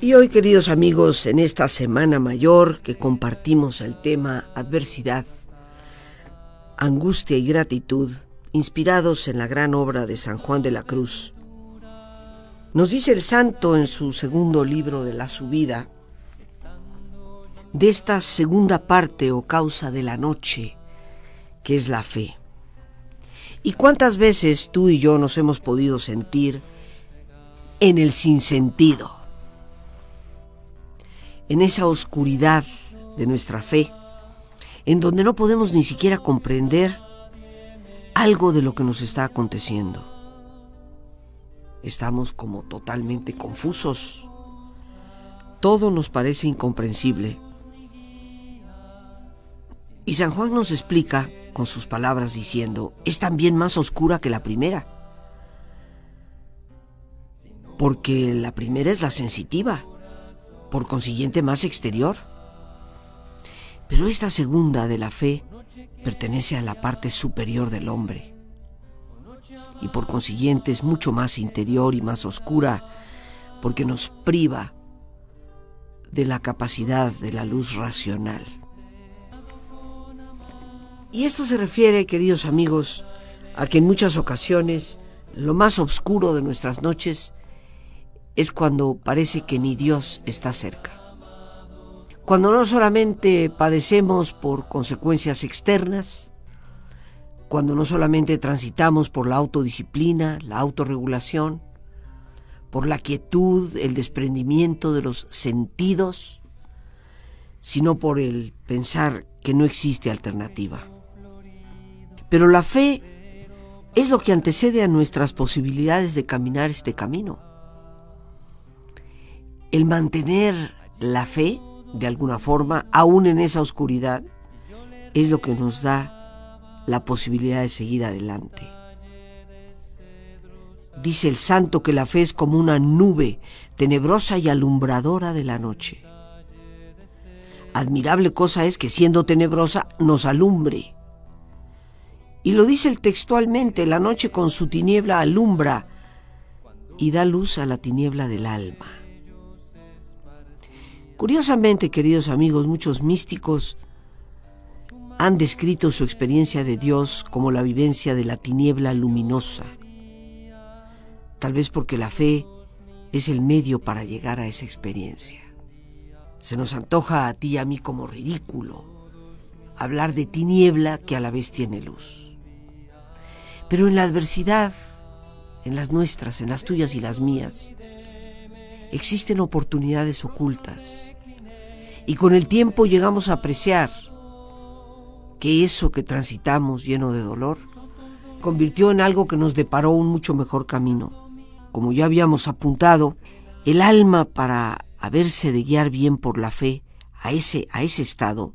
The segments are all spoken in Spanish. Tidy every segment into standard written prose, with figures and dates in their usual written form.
Y hoy, queridos amigos, en esta Semana Mayor que compartimos el tema adversidad, angustia y gratitud, inspirados en la gran obra de San Juan de la Cruz, nos dice el santo en su segundo libro de la Subida, de esta segunda parte o causa de la noche, que es la fe. ¿Y cuántas veces tú y yo nos hemos podido sentir en el sinsentido? En esa oscuridad de nuestra fe, en donde no podemos ni siquiera comprender algo de lo que nos está aconteciendo. Estamos como totalmente confusos. Todo nos parece incomprensible. Y San Juan nos explica con sus palabras diciendo, es también más oscura que la primera. Porque la primera es la sensitiva, por consiguiente más exterior. Pero esta segunda de la fe pertenece a la parte superior del hombre y por consiguiente es mucho más interior y más oscura porque nos priva de la capacidad de la luz racional. Y esto se refiere, queridos amigos, a que en muchas ocasiones lo más oscuro de nuestras noches es cuando parece que ni Dios está cerca. Cuando no solamente padecemos por consecuencias externas, cuando no solamente transitamos por la autodisciplina, la autorregulación, por la quietud, el desprendimiento de los sentidos, sino por el pensar que no existe alternativa. Pero la fe es lo que antecede a nuestras posibilidades de caminar este camino. El mantener la fe, de alguna forma, aún en esa oscuridad, es lo que nos da la posibilidad de seguir adelante. Dice el santo que la fe es como una nube tenebrosa y alumbradora de la noche. Admirable cosa es que siendo tenebrosa nos alumbre. Y lo dice textualmente, la noche con su tiniebla alumbra y da luz a la tiniebla del alma. Curiosamente, queridos amigos, muchos místicos han descrito su experiencia de Dios como la vivencia de la tiniebla luminosa. Tal vez porque la fe es el medio para llegar a esa experiencia. Se nos antoja a ti y a mí como ridículo hablar de tiniebla que a la vez tiene luz. Pero en la adversidad, en las nuestras, en las tuyas y las mías, existen oportunidades ocultas y con el tiempo llegamos a apreciar que eso que transitamos lleno de dolor convirtió en algo que nos deparó un mucho mejor camino. Como ya habíamos apuntado, el alma para haberse de guiar bien por la fe a ese estado,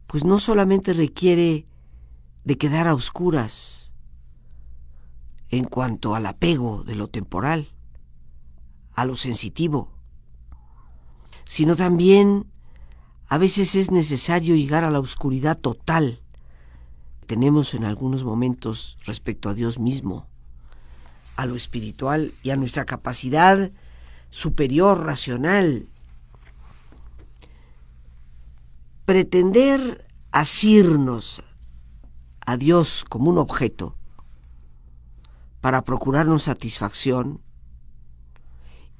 pues no solamente requiere de quedar a oscuras en cuanto al apego de lo temporal, a lo sensitivo, sino también a veces es necesario llegar a la oscuridad total que tenemos en algunos momentos respecto a Dios mismo, a lo espiritual y a nuestra capacidad superior, racional. Pretender asirnos a Dios como un objeto para procurarnos satisfacción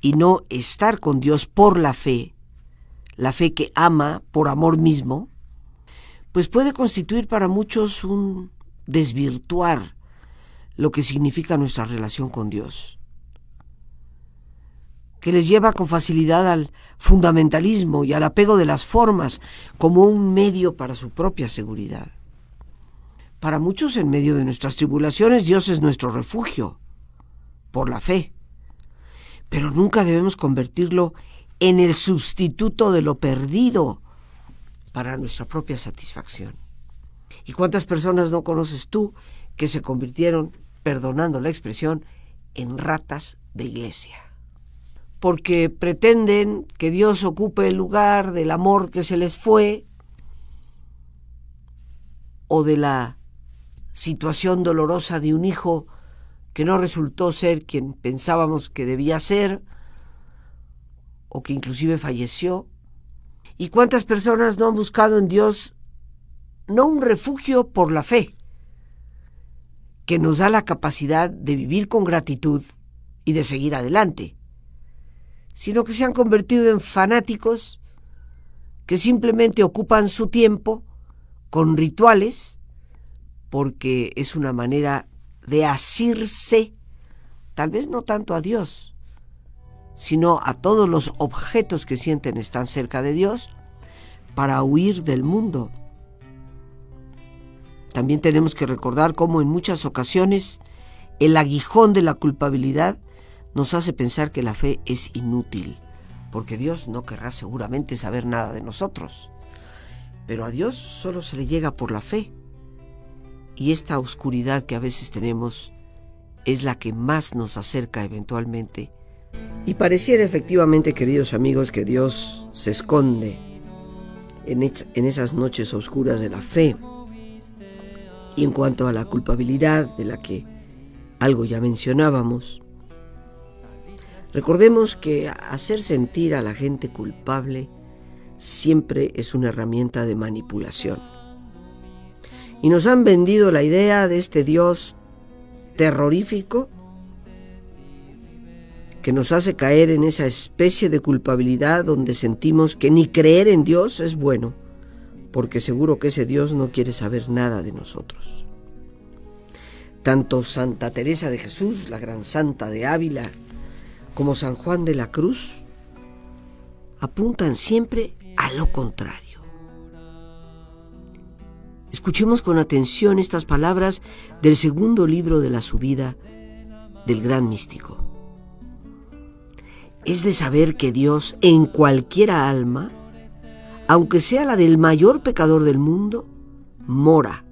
y no estar con Dios por la fe que ama por amor mismo, pues puede constituir para muchos un desvirtuar lo que significa nuestra relación con Dios, que les lleva con facilidad al fundamentalismo y al apego de las formas como un medio para su propia seguridad. Para muchos, en medio de nuestras tribulaciones, Dios es nuestro refugio, por la fe. Pero nunca debemos convertirlo en el sustituto de lo perdido para nuestra propia satisfacción. ¿Y cuántas personas no conoces tú que se convirtieron, perdonando la expresión, en ratas de iglesia? Porque pretenden que Dios ocupe el lugar del amor que se les fue o de la situación dolorosa de un hijo que no resultó ser quien pensábamos que debía ser, o que inclusive falleció. ¿Y cuántas personas no han buscado en Dios no un refugio por la fe, que nos da la capacidad de vivir con gratitud y de seguir adelante, sino que se han convertido en fanáticos que simplemente ocupan su tiempo con rituales porque es una manera de asirse, tal vez no tanto a Dios, sino a todos los objetos que sienten están cerca de Dios, para huir del mundo. También tenemos que recordar cómo en muchas ocasiones el aguijón de la culpabilidad nos hace pensar que la fe es inútil, porque Dios no querrá seguramente saber nada de nosotros. Pero a Dios solo se le llega por la fe, y esta oscuridad que a veces tenemos es la que más nos acerca eventualmente. Y pareciera efectivamente, queridos amigos, que Dios se esconde en esas noches oscuras de la fe. Y en cuanto a la culpabilidad, de la que algo ya mencionábamos, recordemos que hacer sentir a la gente culpable siempre es una herramienta de manipulación. Y nos han vendido la idea de este Dios terrorífico que nos hace caer en esa especie de culpabilidad donde sentimos que ni creer en Dios es bueno, porque seguro que ese Dios no quiere saber nada de nosotros. Tanto Santa Teresa de Jesús, la gran santa de Ávila, como San Juan de la Cruz, apuntan siempre a lo contrario. Escuchemos con atención estas palabras del segundo libro de la subida del gran místico. Es de saber que Dios en cualquier alma, aunque sea la del mayor pecador del mundo, mora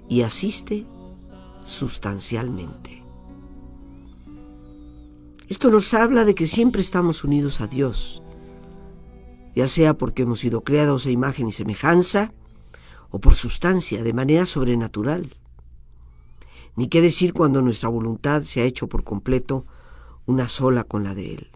y asiste sustancialmente. Esto nos habla de que siempre estamos unidos a Dios, ya sea porque hemos sido creados a imagen y semejanza, o por sustancia, de manera sobrenatural. Ni qué decir cuando nuestra voluntad se ha hecho por completo una sola con la de Él.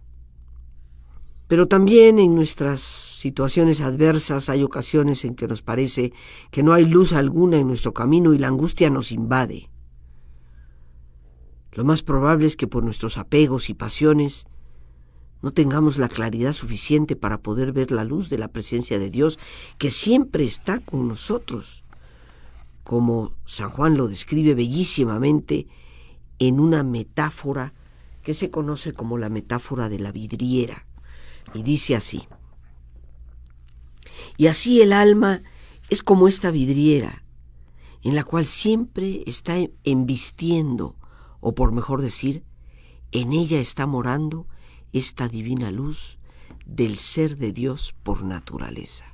Pero también en nuestras situaciones adversas hay ocasiones en que nos parece que no hay luz alguna en nuestro camino y la angustia nos invade. Lo más probable es que por nuestros apegos y pasiones no tengamos la claridad suficiente para poder ver la luz de la presencia de Dios, que siempre está con nosotros, como San Juan lo describe bellísimamente en una metáfora que se conoce como la metáfora de la vidriera, y dice así: y así el alma es como esta vidriera, en la cual siempre está embistiendo, o por mejor decir, en ella está morando esta divina luz del ser de Dios por naturaleza.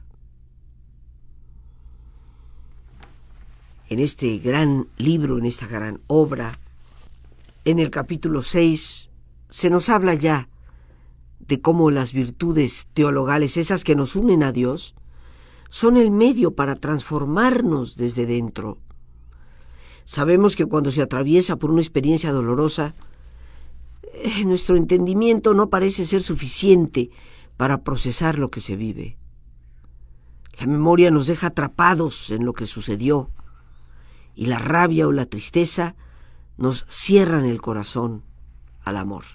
En este gran libro, en esta gran obra, en el capítulo 6, se nos habla ya de cómo las virtudes teologales, esas que nos unen a Dios, son el medio para transformarnos desde dentro. Sabemos que cuando se atraviesa por una experiencia dolorosa, nuestro entendimiento no parece ser suficiente para procesar lo que se vive. La memoria nos deja atrapados en lo que sucedió, y la rabia o la tristeza nos cierran el corazón al amor.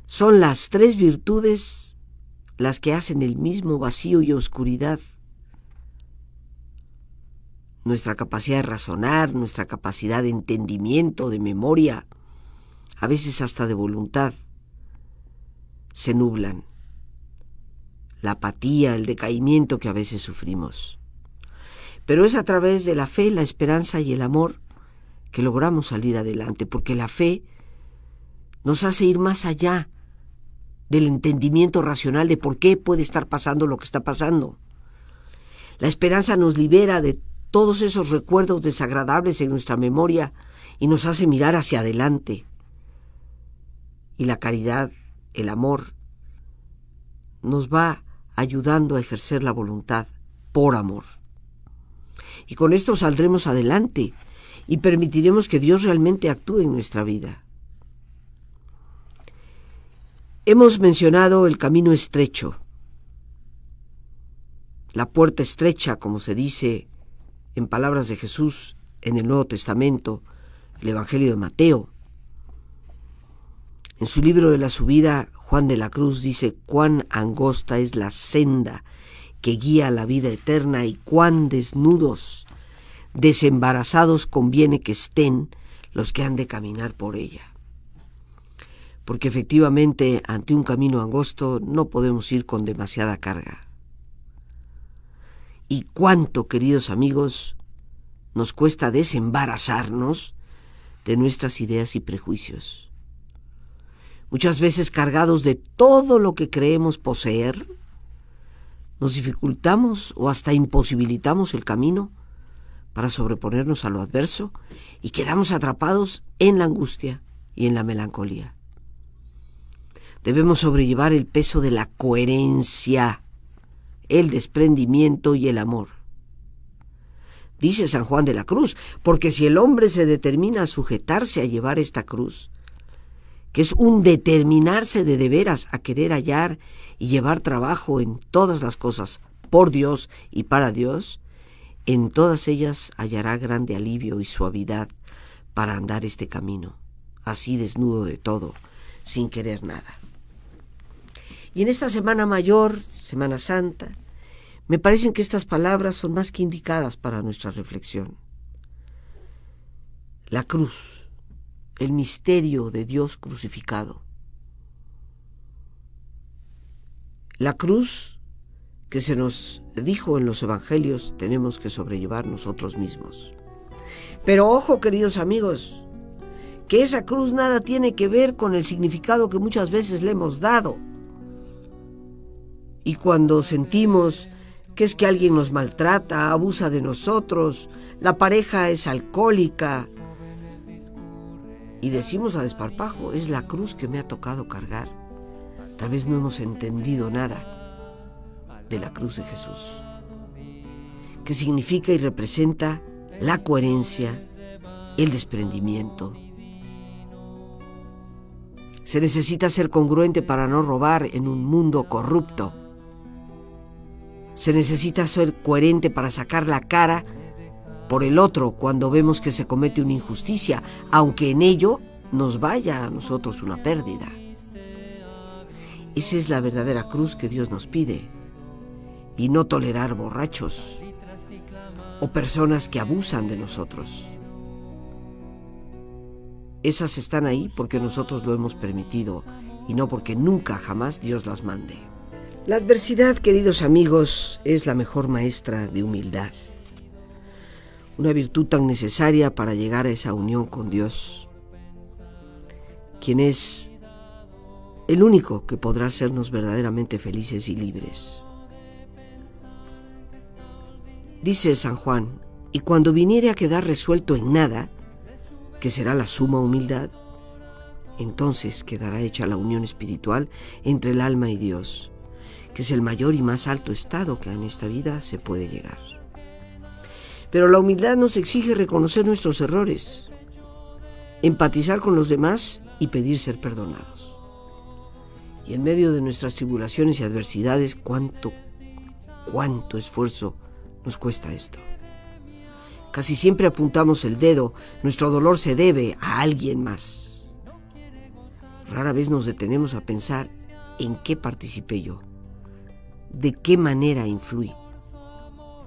Son las tres virtudes las que hacen el mismo vacío y oscuridad. Nuestra capacidad de razonar, nuestra capacidad de entendimiento, de memoria, a veces hasta de voluntad, se nublan. La apatía, el decaimiento que a veces sufrimos. Pero es a través de la fe, la esperanza y el amor que logramos salir adelante, porque la fe nos hace ir más allá del entendimiento racional de por qué puede estar pasando lo que está pasando. La esperanza nos libera de todos esos recuerdos desagradables en nuestra memoria y nos hace mirar hacia adelante. Y la caridad, el amor, nos va ayudando a ejercer la voluntad por amor. Y con esto saldremos adelante y permitiremos que Dios realmente actúe en nuestra vida. Hemos mencionado el camino estrecho, la puerta estrecha, como se dice en palabras de Jesús en el Nuevo Testamento, el Evangelio de Mateo. En su libro de la subida, Juan de la Cruz dice: cuán angosta es la senda que guía a la vida eterna y cuán desnudos, desembarazados conviene que estén los que han de caminar por ella. Porque efectivamente ante un camino angosto no podemos ir con demasiada carga. Y cuánto, queridos amigos, nos cuesta desembarazarnos de nuestras ideas y prejuicios. Muchas veces cargados de todo lo que creemos poseer, nos dificultamos o hasta imposibilitamos el camino para sobreponernos a lo adverso y quedamos atrapados en la angustia y en la melancolía. Debemos sobrellevar el peso de la coherencia, el desprendimiento y el amor. Dice San Juan de la Cruz, porque si el hombre se determina a sujetarse a llevar esta cruz, que es un determinarse de veras a querer hallar y llevar trabajo en todas las cosas por Dios y para Dios, en todas ellas hallará grande alivio y suavidad para andar este camino, así desnudo de todo, sin querer nada. Y en esta Semana Mayor, Semana Santa, me parecen que estas palabras son más que indicadas para nuestra reflexión. La cruz, el misterio de Dios crucificado. La cruz que se nos dijo en los evangelios tenemos que sobrellevar nosotros mismos. Pero ojo, queridos amigos, que esa cruz nada tiene que ver con el significado que muchas veces le hemos dado. Y cuando sentimos que es que alguien nos maltrata, abusa de nosotros, la pareja es alcohólica, y decimos a desparpajo: es la cruz que me ha tocado cargar. Tal vez no hemos entendido nada de la cruz de Jesús, que significa y representa la coherencia, el desprendimiento. Se necesita ser congruente para no robar en un mundo corrupto. Se necesita ser coherente para sacar la cara por el otro cuando vemos que se comete una injusticia, aunque en ello nos vaya a nosotros una pérdida. Esa es la verdadera cruz que Dios nos pide, y no tolerar borrachos o personas que abusan de nosotros. Esas están ahí porque nosotros lo hemos permitido y no porque nunca jamás Dios las mande. La adversidad, queridos amigos, es la mejor maestra de humildad. Una virtud tan necesaria para llegar a esa unión con Dios, quien es el único que podrá hacernos verdaderamente felices y libres. Dice San Juan: y cuando viniere a quedar resuelto en nada, que será la suma humildad, entonces quedará hecha la unión espiritual entre el alma y Dios, que es el mayor y más alto estado que en esta vida se puede llegar. Pero la humildad nos exige reconocer nuestros errores, empatizar con los demás y pedir ser perdonados. Y en medio de nuestras tribulaciones y adversidades, cuánto esfuerzo nos cuesta esto. Casi siempre apuntamos el dedo, nuestro dolor se debe a alguien más. Rara vez nos detenemos a pensar en qué participé yo, de qué manera influí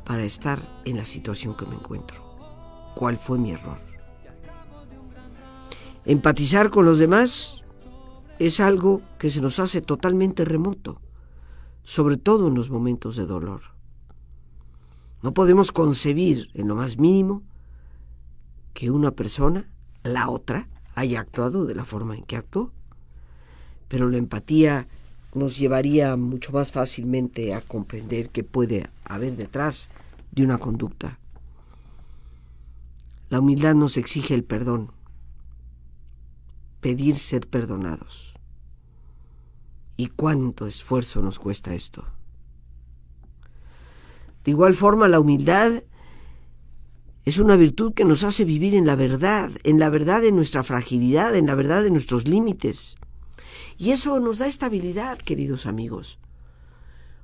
para estar en la situación que me encuentro, cuál fue mi error. Empatizar con los demás es algo que se nos hace totalmente remoto, sobre todo en los momentos de dolor. No podemos concebir en lo más mínimo que una persona, la otra, haya actuado de la forma en que actuó, pero la empatía nos llevaría mucho más fácilmente a comprender qué puede haber detrás de una conducta. La humildad nos exige el perdón, pedir ser perdonados. ¿Y cuánto esfuerzo nos cuesta esto? De igual forma, la humildad es una virtud que nos hace vivir en la verdad de nuestra fragilidad, en la verdad de nuestros límites. Y eso nos da estabilidad, queridos amigos,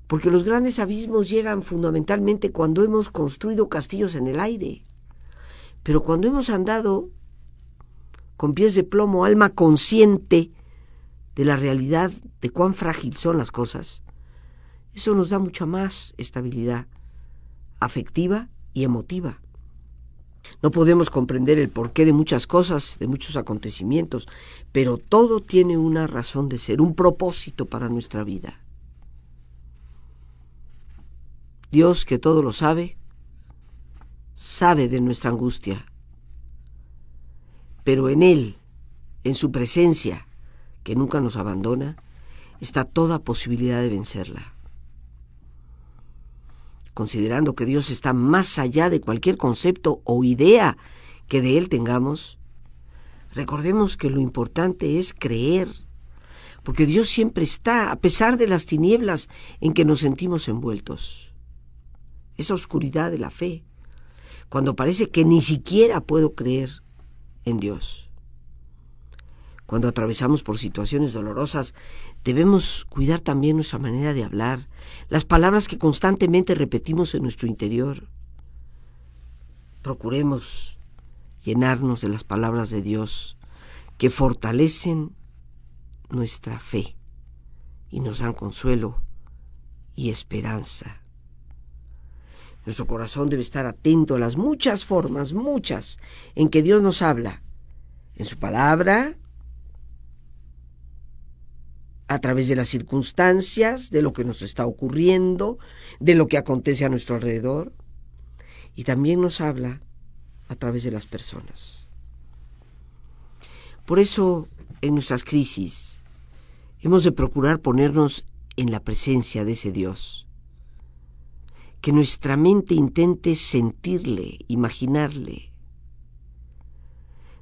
porque los grandes abismos llegan fundamentalmente cuando hemos construido castillos en el aire. Pero cuando hemos andado con pies de plomo, alma consciente de la realidad de cuán frágil son las cosas, eso nos da mucha más estabilidad afectiva y emotiva. No podemos comprender el porqué de muchas cosas, de muchos acontecimientos, pero todo tiene una razón de ser, un propósito para nuestra vida. Dios, que todo lo sabe, sabe de nuestra angustia, pero en Él, en su presencia, que nunca nos abandona, está toda posibilidad de vencerla. Considerando que Dios está más allá de cualquier concepto o idea que de Él tengamos, recordemos que lo importante es creer, porque Dios siempre está, a pesar de las tinieblas en que nos sentimos envueltos. Esa oscuridad de la fe, cuando parece que ni siquiera puedo creer en Dios. Cuando atravesamos por situaciones dolorosas, debemos cuidar también nuestra manera de hablar, las palabras que constantemente repetimos en nuestro interior. Procuremos llenarnos de las palabras de Dios que fortalecen nuestra fe y nos dan consuelo y esperanza. Nuestro corazón debe estar atento a las muchas formas, en que Dios nos habla, en su palabra, a través de las circunstancias, de lo que nos está ocurriendo, de lo que acontece a nuestro alrededor, y también nos habla a través de las personas. Por eso, en nuestras crisis, hemos de procurar ponernos en la presencia de ese Dios, que nuestra mente intente sentirle, imaginarle.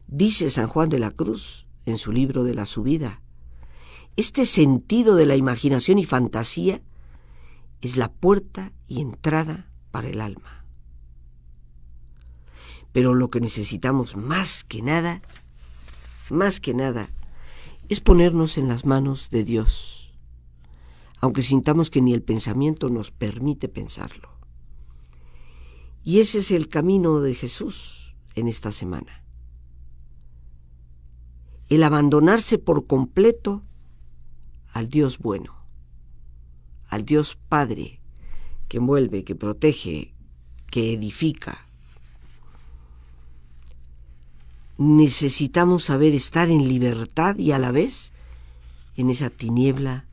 Dice San Juan de la Cruz en su libro de la Subida, este sentido de la imaginación y fantasía es la puerta y entrada para el alma. Pero lo que necesitamos más que nada, es ponernos en las manos de Dios, aunque sintamos que ni el pensamiento nos permite pensarlo. Y ese es el camino de Jesús en esta semana. El abandonarse por completo al Dios bueno, al Dios Padre, que envuelve, que protege, que edifica. Necesitamos saber estar en libertad y a la vez en esa tiniebla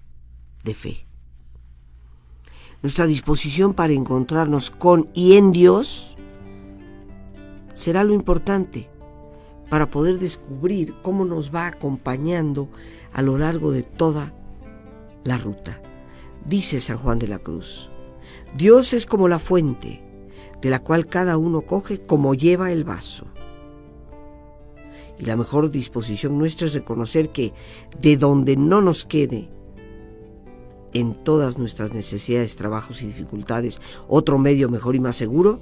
de fe. Nuestra disposición para encontrarnos con y en Dios será lo importante para poder descubrir cómo nos va acompañando a lo largo de toda la ruta. Dice San Juan de la Cruz, Dios es como la fuente, de la cual cada uno coge como lleva el vaso. Y la mejor disposición nuestra es reconocer que de donde no nos quede en todas nuestras necesidades, trabajos y dificultades otro medio mejor y más seguro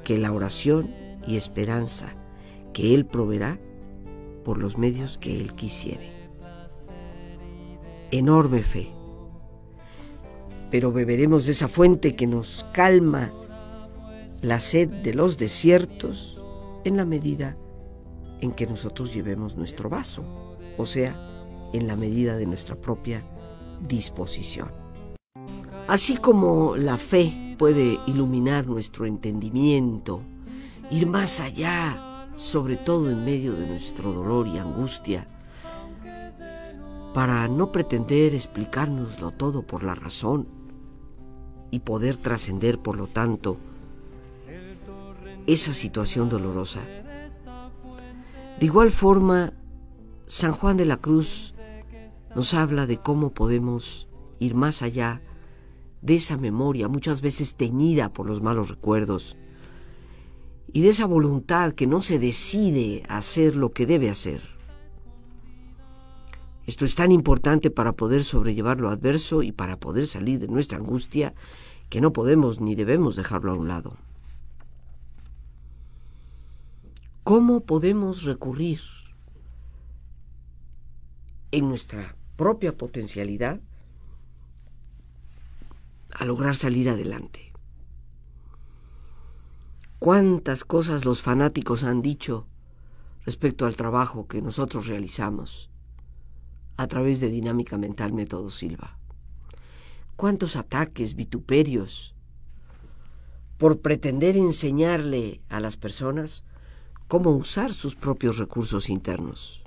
que la oración y esperanza que Él proveerá por los medios que Él quisiere. Enorme fe, pero beberemos de esa fuente que nos calma la sed de los desiertos en la medida en que nosotros llevemos nuestro vaso, o sea, en la medida de nuestra propia disposición. Así como la fe puede iluminar nuestro entendimiento, ir más allá, sobre todo en medio de nuestro dolor y angustia, para no pretender explicárnoslo todo por la razón y poder trascender, por lo tanto, esa situación dolorosa. De igual forma, San Juan de la Cruz nos habla de cómo podemos ir más allá de esa memoria, muchas veces teñida por los malos recuerdos, y de esa voluntad que no se decide a hacer lo que debe hacer. Esto es tan importante para poder sobrellevar lo adverso y para poder salir de nuestra angustia, que no podemos ni debemos dejarlo a un lado. ¿Cómo podemos recurrir en nuestra propia potencialidad a lograr salir adelante. ¿Cuántas cosas los fanáticos han dicho respecto al trabajo que nosotros realizamos a través de Dinámica Mental Método Silva? ¿Cuántos ataques, vituperios, por pretender enseñarle a las personas cómo usar sus propios recursos internos?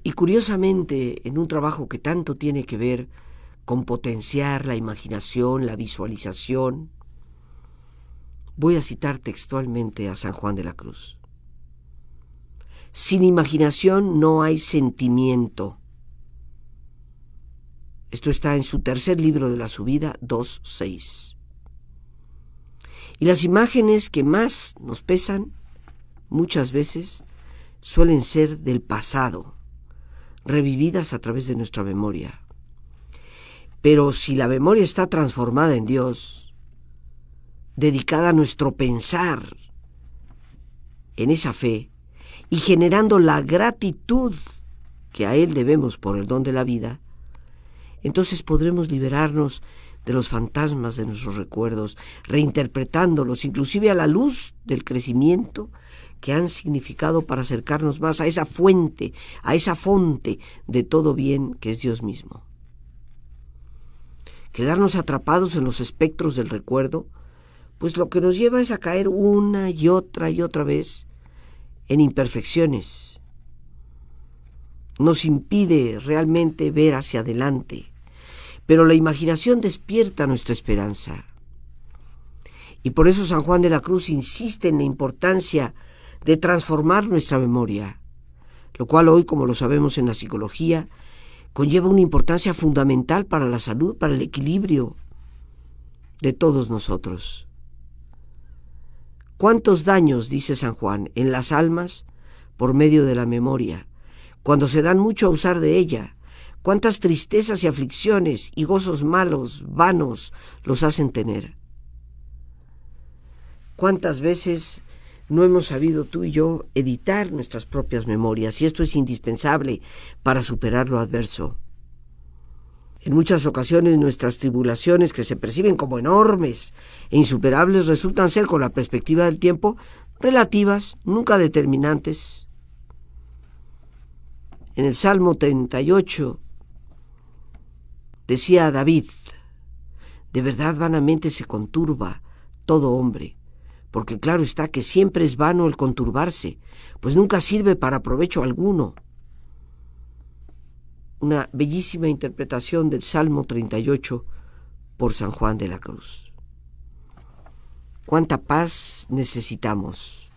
Y curiosamente, en un trabajo que tanto tiene que ver con potenciar la imaginación, la visualización, voy a citar textualmente a San Juan de la Cruz. Sin imaginación no hay sentimiento. Esto está en su tercer libro de la Subida, 2.6. Y las imágenes que más nos pesan, muchas veces, suelen ser del pasado, revividas a través de nuestra memoria. Pero si la memoria está transformada en Dios, dedicada a nuestro pensar en esa fe y generando la gratitud que a Él debemos por el don de la vida, entonces podremos liberarnos de los fantasmas de nuestros recuerdos, reinterpretándolos, inclusive a la luz del crecimiento que han significado para acercarnos más a esa fuente, a esa fonte de todo bien que es Dios mismo. Quedarnos atrapados en los espectros del recuerdo, pues lo que nos lleva es a caer una y otra vez en imperfecciones. Nos impide realmente ver hacia adelante, pero la imaginación despierta nuestra esperanza. Y por eso San Juan de la Cruz insiste en la importancia de transformar nuestra memoria, lo cual hoy, como lo sabemos en la psicología, conlleva una importancia fundamental para la salud, para el equilibrio de todos nosotros. ¿Cuántos daños, dice San Juan, en las almas por medio de la memoria, cuando se dan mucho a usar de ella? ¿Cuántas tristezas y aflicciones y gozos malos, vanos, los hacen tener? ¿Cuántas veces no hemos sabido tú y yo editar nuestras propias memorias? Y esto es indispensable para superar lo adverso. En muchas ocasiones nuestras tribulaciones, que se perciben como enormes e insuperables, resultan ser, con la perspectiva del tiempo, relativas, nunca determinantes. En el Salmo 38 decía David: de verdad vanamente se conturba todo hombre, porque claro está que siempre es vano el conturbarse, pues nunca sirve para provecho alguno. Una bellísima interpretación del Salmo 38 por San Juan de la Cruz. ¿Cuánta paz necesitamos?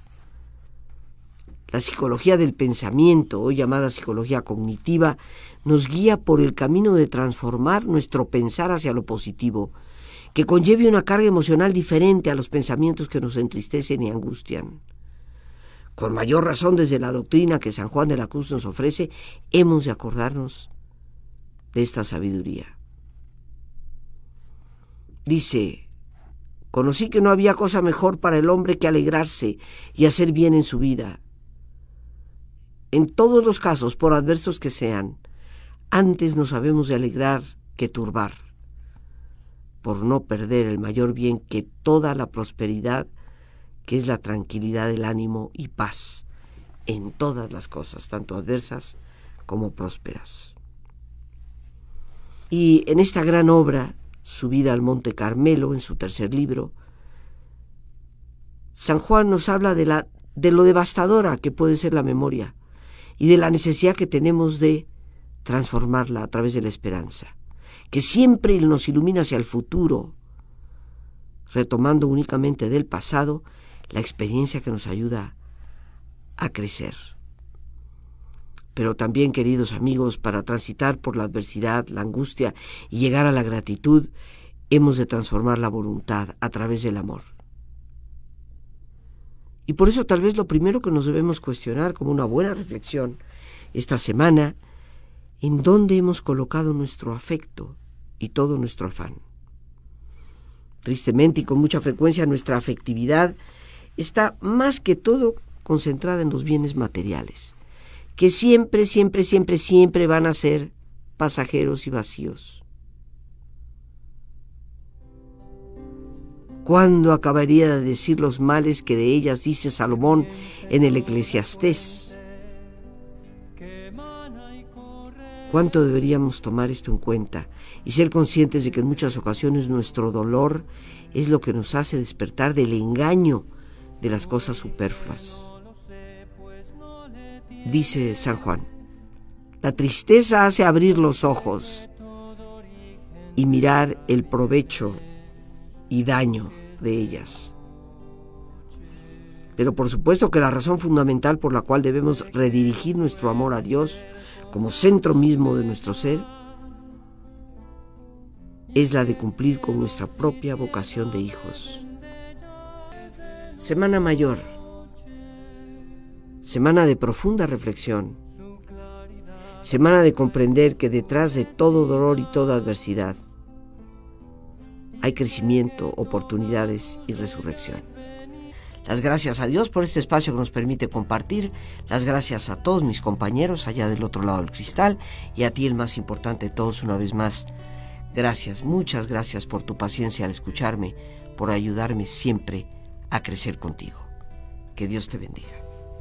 La psicología del pensamiento, hoy llamada psicología cognitiva, nos guía por el camino de transformar nuestro pensar hacia lo positivo, que conlleve una carga emocional diferente a los pensamientos que nos entristecen y angustian. Con mayor razón, desde la doctrina que San Juan de la Cruz nos ofrece, hemos de acordarnos de esta sabiduría. Dice: conocí que no había cosa mejor para el hombre que alegrarse y hacer bien en su vida. En todos los casos, por adversos que sean, antes nos habemos de alegrar que turbar, por no perder el mayor bien que toda la prosperidad, que es la tranquilidad del ánimo y paz en todas las cosas, tanto adversas como prósperas. Y en esta gran obra, Subida al Monte Carmelo, en su tercer libro, San Juan nos habla de lo devastadora que puede ser la memoria y de la necesidad que tenemos de transformarla a través de la esperanza, que siempre nos ilumina hacia el futuro, retomando únicamente del pasado la experiencia que nos ayuda a crecer. Pero también, queridos amigos, para transitar por la adversidad, la angustia y llegar a la gratitud, hemos de transformar la voluntad a través del amor. Y por eso tal vez lo primero que nos debemos cuestionar como una buena reflexión esta semana, ¿en dónde hemos colocado nuestro afecto y todo nuestro afán? Tristemente y con mucha frecuencia nuestra afectividad está más que todo concentrada en los bienes materiales, que siempre, siempre, siempre, siempre van a ser pasajeros y vacíos. ¿Cuándo acabaría de decir los males que de ellas dice Salomón en el Eclesiastés? ¿Cuánto deberíamos tomar esto en cuenta y ser conscientes de que en muchas ocasiones nuestro dolor es lo que nos hace despertar del engaño de las cosas superfluas? Dice San Juan, la tristeza hace abrir los ojos y mirar el provecho y daño de ellas. Pero por supuesto que la razón fundamental por la cual debemos redirigir nuestro amor a Dios como centro mismo de nuestro ser es la de cumplir con nuestra propia vocación de hijos. Semana Mayor, semana de profunda reflexión, semana de comprender que detrás de todo dolor y toda adversidad hay crecimiento, oportunidades y resurrección. Las gracias a Dios por este espacio que nos permite compartir, las gracias a todos mis compañeros allá del otro lado del cristal y a ti, el más importante de todos, una vez más. Gracias, muchas gracias por tu paciencia al escucharme, por ayudarme siempre a crecer contigo. Que Dios te bendiga.